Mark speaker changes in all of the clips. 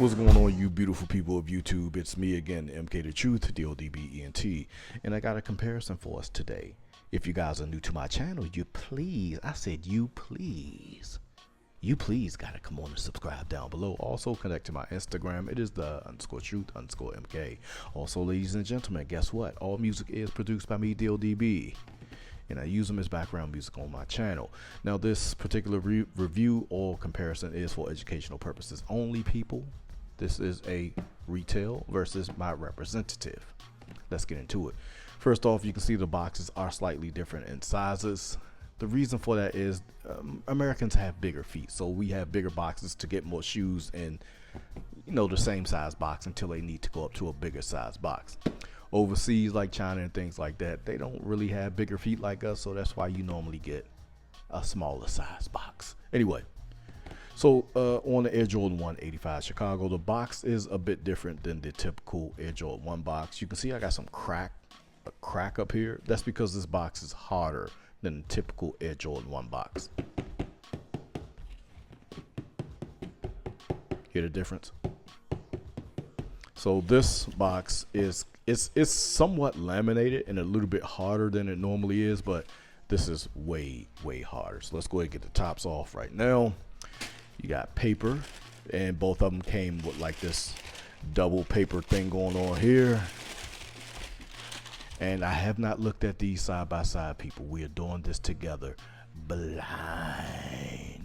Speaker 1: what's going on, you beautiful people of YouTube? It's me again, MK the Truth, DODBENT, and I got a comparison for us today. If you guys are new to my channel, you please gotta come on and subscribe down below. Also connect to my Instagram. It is the _truth_MK. Also, ladies and gentlemen, guess what? All music is produced by me, DODB, and I use them as background music on my channel. Now, this particular review or comparison is for educational purposes only, people. This is a retail versus my representative. Let's get into it. First off, you can see the boxes are slightly different in sizes. The reason for that is Americans have bigger feet, so we have bigger boxes to get more shoes in, the same size box until they need to go up to a bigger size box. Overseas, like China and things like that, they don't really have bigger feet like us, so that's why you normally get a smaller size box. Anyway, so on the Air Jordan 1 85 Chicago, the box is a bit different than the typical Air Jordan 1 box. You can see I got some crack up here. That's because this box is harder than the typical Air Jordan 1 box. Hear the difference? So this box is it's somewhat laminated and a little bit harder than it normally is, but this is way harder. So let's go ahead and get the tops off right now. You got paper, and both of them came with like this double paper thing going on here. And I have not looked at these side by side, people. We are doing this together blind.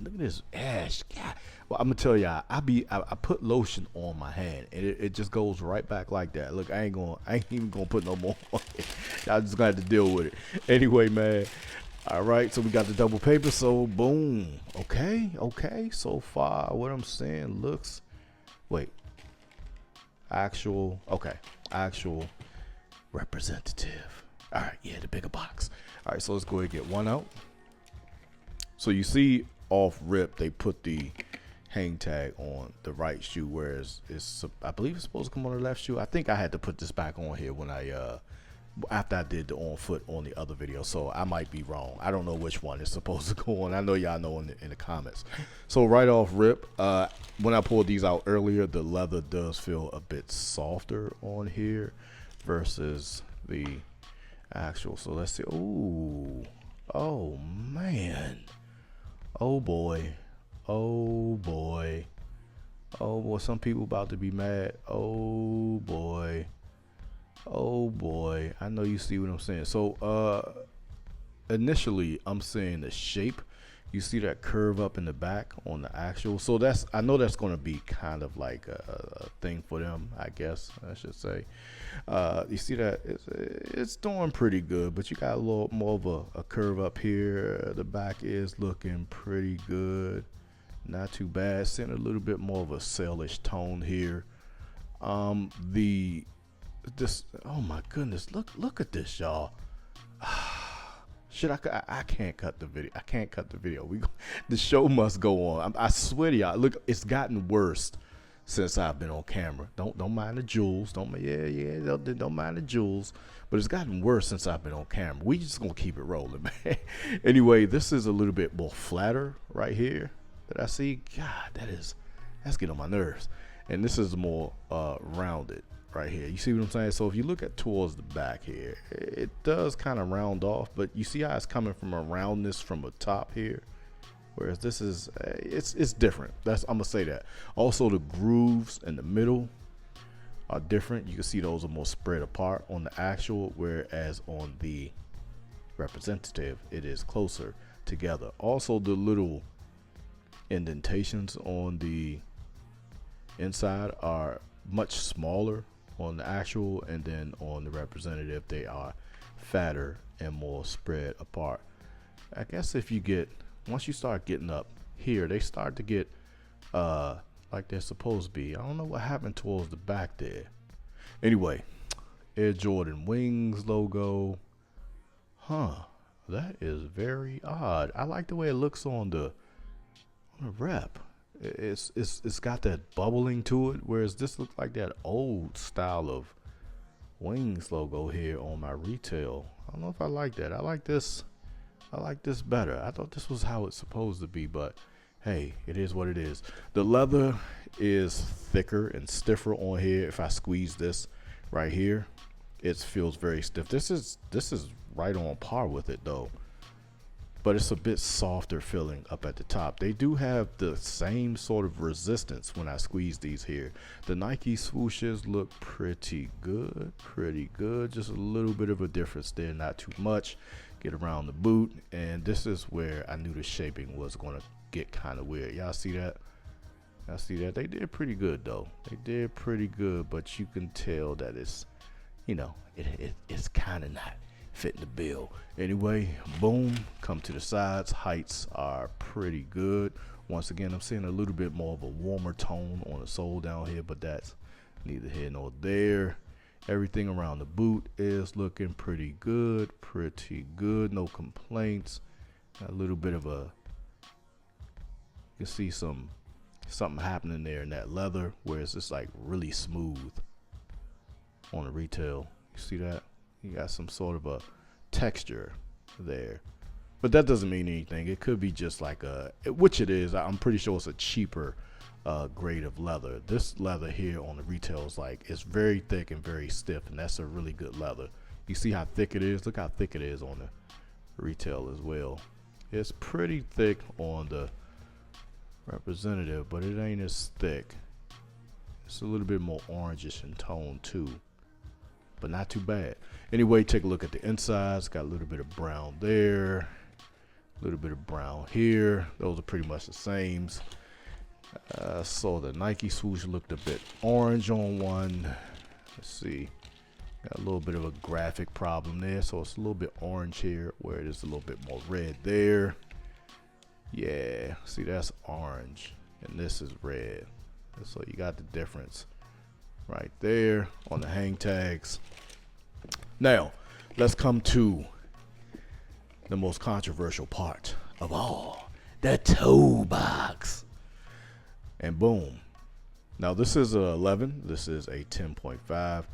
Speaker 1: Look at this ash. God. Well, I'm gonna tell y'all, I put lotion on my hand and it just goes right back like that. Look, I ain't even gonna put no more on it. Y'all just gonna have to deal with it. Anyway, man. All right, so we got the double paper, so boom. Okay. So far, what I'm saying looks, actual representative. All right, yeah, the bigger box. All right, so let's go ahead and get one out. So you see off rip, they put the hang tag on the right shoe, whereas I believe it's supposed to come on the left shoe. I think I had to put this back on here when after I did the on foot on the other video, so I might be wrong. I don't know which one is supposed to go on. I know y'all know in the comments. So right off rip, when I pulled these out earlier, the leather does feel a bit softer on here versus the actual. So let's see. Ooh, oh man, oh boy, some people about to be mad. Oh boy, I know you see what I'm saying. So initially I'm saying the shape. You see that curve up in the back on the actual, so I know that's going to be kind of like a thing for them, I guess I should say. You see that it's doing pretty good, but you got a little more of a curve up here. The back is looking pretty good, not too bad. Seeing a little bit more of a sailish tone here. Oh my goodness, look at this, y'all. Shit, I can't cut the video. The show must go on. I swear to y'all, look, it's gotten worse since I've been on camera. Don't mind the jewels. Don't mind the jewels. But it's gotten worse since I've been on camera. We just gonna keep it rolling, man. Anyway, this is a little bit more flatter right here that I see. God, that's getting on my nerves. And this is more rounded right here. You see what I'm saying? So if you look at towards the back here, it does kind of round off, but you see how it's coming from a roundness from the top here, whereas this is it's different. I'm gonna say that. Also, the grooves in the middle are different. You can see those are more spread apart on the actual, whereas on the representative it is closer together. Also, the little indentations on the inside are much smaller on the actual, and then on the representative they are fatter and more spread apart. I guess once you start getting up here, they start to get like they're supposed to be. I don't know what happened towards the back there. Anyway, Air Jordan Wings logo. That is very odd. I like the way it looks on the rep. It's got that bubbling to it, whereas this looks like that old style of Wings logo here on my retail. I don't know if I like that. I like this better. I thought this was how it's supposed to be, but hey, it is what it is. The leather is thicker and stiffer on here. If I squeeze this right here, it feels very stiff. This is right on par with it though, but it's a bit softer feeling up at the top. They do have the same sort of resistance when I squeeze these here. The Nike swooshes look pretty good, just a little bit of a difference there, not too much. Get around the boot, and this is where I knew the shaping was going to get kind of weird. Y'all see that? Y'all see that? They did pretty good though. They did pretty good, but you can tell that it's, you know, it's kind of not fitting the bill. Anyway, boom, come to the sides. Heights are pretty good. Once again, I'm seeing a little bit more of a warmer tone on the sole down here, but that's neither here nor there. Everything around the boot is looking pretty good, no complaints. A little bit of a, you can see something happening there in that leather where it's just like really smooth on the retail. You see that? You got some sort of a texture there, but that doesn't mean anything. It could be just like which it is. I'm pretty sure it's a cheaper grade of leather. This leather here on the retail is like, it's very thick and very stiff, and that's a really good leather. You see how thick it is? Look how thick it is on the retail as well. It's pretty thick on the representative, but it ain't as thick. It's a little bit more orangish in tone too, but not too bad. Anyway, take a look at the insides. Got a little bit of brown there, a little bit of brown here. Those are pretty much the same. So the Nike swoosh looked a bit orange on one. Let's see, got a little bit of a graphic problem there, so it's a little bit orange here where it is a little bit more red there. Yeah, see, that's orange and this is red, so you got the difference right there on the hang tags. Now let's come to the most controversial part of all, the toe box. And boom, now this is a 11, this is a 10.5,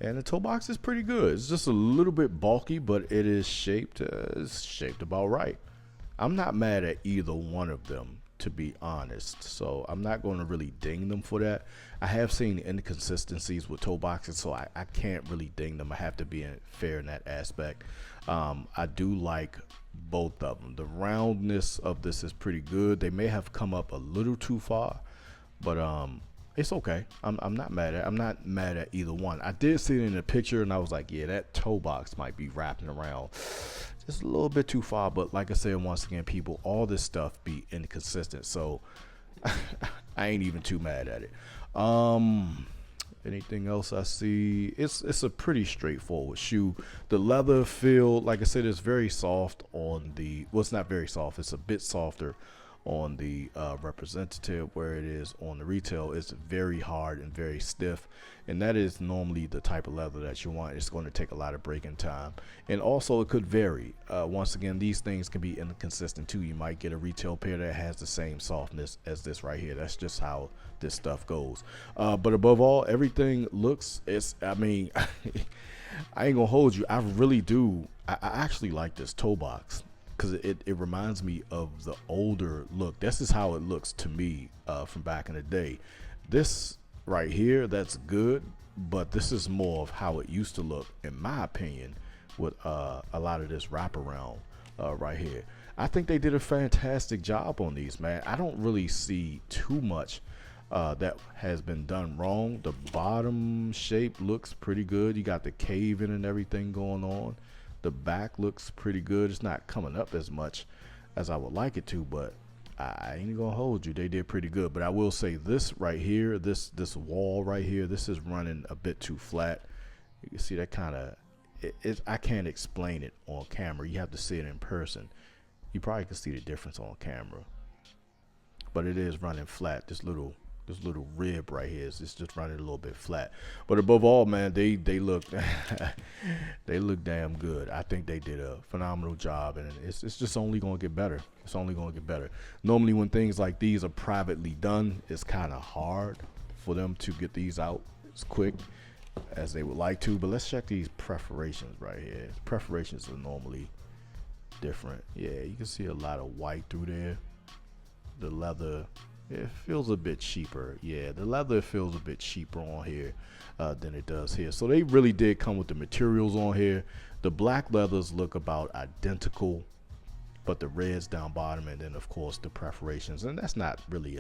Speaker 1: and the toe box is pretty good. It's just a little bit bulky, but it is shaped about right. I'm not mad at either one of them, to be honest, so I'm not going to really ding them for that. I have seen inconsistencies with toe boxes, so I can't really ding them. I have to be fair in that aspect. I do like both of them. The roundness of this is pretty good. They may have come up a little too far, but it's okay. I'm not mad at either one. I did see it in the picture and I was like, yeah, that toe box might be wrapping around just a little bit too far, but like I said, once again, people, all this stuff be inconsistent, so I ain't even too mad at it. Anything else I see? It's a pretty straightforward shoe. The leather feel, like I said, is very soft on the, well, it's not very soft, it's a bit softer on the representative, where it is on the retail it's very hard and very stiff, and that is normally the type of leather that you want. It's going to take a lot of breaking time, and also it could vary. Once again, these things can be inconsistent too. You might get a retail pair that has the same softness as this right here. That's just how this stuff goes. But above all, everything looks, I mean I ain't gonna hold you, I really do. I actually like this toe box, because it reminds me of the older look. This is how it looks to me from back in the day. This right here, that's good, but this is more of how it used to look, in my opinion, with a lot of this wraparound right here. I think they did a fantastic job on these, man. I don't really see too much that has been done wrong. The bottom shape looks pretty good. You got the cave-in and everything going on. The back looks pretty good. It's not coming up as much as I would like it to, but I ain't gonna hold you, they did pretty good. But I will say this right here, this wall right here, this is running a bit too flat. You can see that kind of, I can't explain it on camera. You have to see it in person. You probably can see the difference on camera, but it is running flat. This little rib right here is just running a little bit flat. But above all, man, they look they look damn good. I think they did a phenomenal job, and it's just only gonna get better. It's only gonna get better. Normally when things like these are privately done, it's kind of hard for them to get these out as quick as they would like to. But let's check these perforations right here. Perforations are normally different. Yeah, you can see a lot of white through there. the leather, it feels a bit cheaper. Yeah, the leather feels a bit cheaper on here than it does here. So they really did come with the materials on here. The black leathers look about identical, but the reds down bottom, and then of course the perforations, and that's not really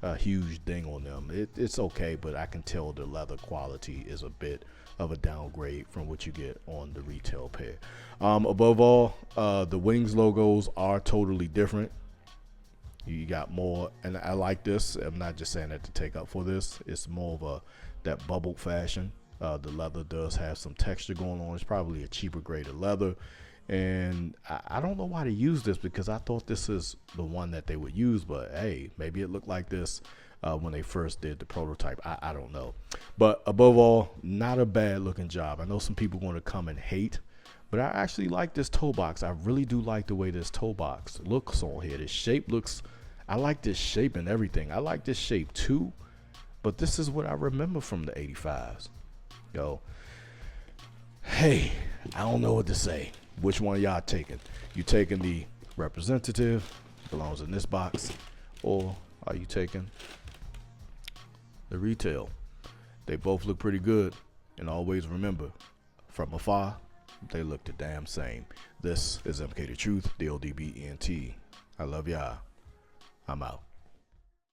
Speaker 1: a huge thing on them. It's okay, but I can tell the leather quality is a bit of a downgrade from what you get on the retail pair. Above all, the wings logos are totally different. You got more, and I like this. I'm not just saying that to take up for this. It's more of a that bubbled fashion. The leather does have some texture going on. It's probably a cheaper grade of leather, and I don't know why they use this, because I thought this is the one that they would use, but hey, maybe it looked like this when they first did the prototype. I don't know. But above all, not a bad looking job. I know some people going to come and hate, but I actually like this toe box. I really do like the way this toe box looks on here. This shape looks, I like this shape and everything. I like this shape too, but this is what I remember from the 85s. Yo, hey, I don't know what to say. Which one y'all taking? You taking the representative, belongs in this box, or are you taking the retail? They both look pretty good, and always remember, from afar, they look the damn same. This is MK The Truth, DLDBENT. I love y'all. I'm out.